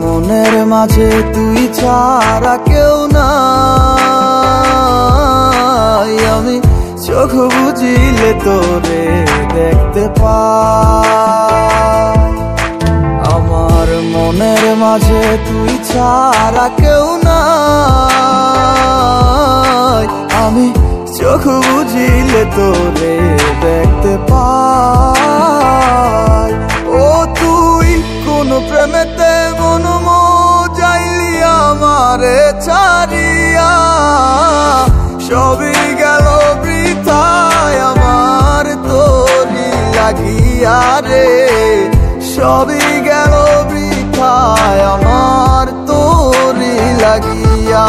মনের মাঝে তুই ছাড়া কেউ নাই, আমি চোখ বুঝিলে তোরে দেখতে পাই। আমার মনের মাঝে তুই ছাড়া কেউ নাই, আমি চোখ বুঝিলে তোরে দেখতে পাই। ও তুই কোন প্রেমেতে মন যাইলি আমারে ছাড়িয়া, সবই গেল বৃথায় আমার তোরি লাগিয়া রে, সবই গেল বৃথায় আমার তোরি লাগিয়া।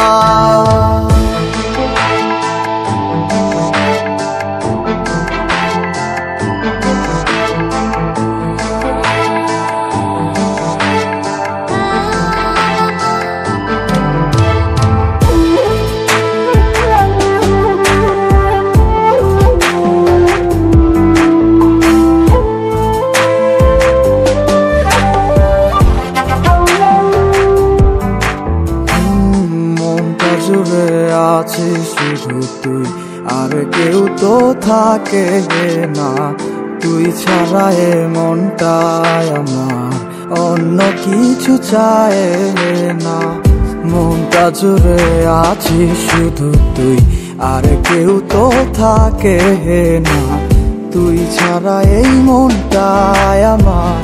জুড়ে আছিস শুধু তুই, আর কেউ তো থাকে না, তুই ছাড়া এ মনটায় আমার অন্য কিছু চায় না। মনটা জুড়ে আছিস শুধু তুই, আর কেউ তো থাকে না, তুই ছাড়া এই মনটায় আমার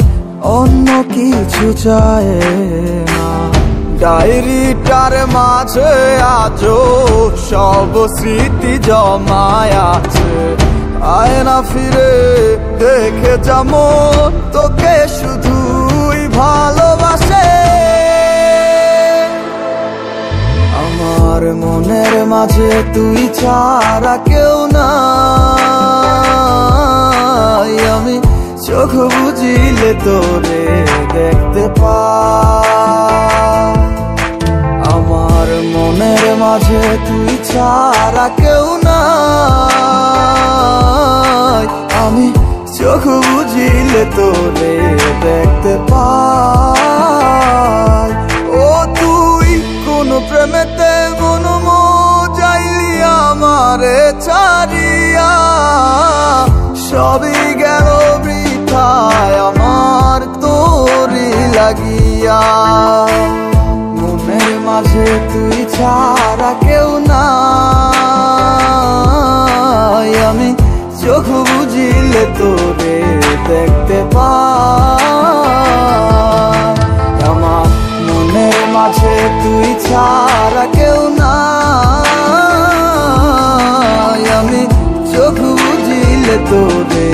অন্য কিছু চায় না। ডায়েরিটার মাঝে আজও সব স্মৃতি জমায় আছে, আয় না ফিরে দেখে যাবো তোকে শুধুই ভালোবাসে। আমার মনের মাঝে তুই ছাড়া কেউ নাই, আমি চোখ বুঝিলে তোরে দেখতে পাই। আমার মনের মাঝে তুই ছাড়া কেউ নাই, আমি চোখ বুঝিলে তোরে দেখতে পাই। ও তুই কোন প্রেমেতে মন যাইলি আমারে ছাড়িয়া, সবই গেল বৃথায় আমার তোরি লাগিয়া। মনের মাঝে তুই ছাড়া কেউ নাই, আমি চোখ বুঝিলে তোরে দেখতে পাই। আমার মনের মাঝে তুই ছাড়া কেউ নাই, আমি চোখ বুঝিলে তোরে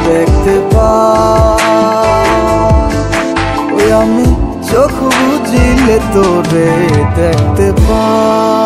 দেখতে পাই। ওই আমি চোখ বুঝিলে তোরে দেখতে পাই।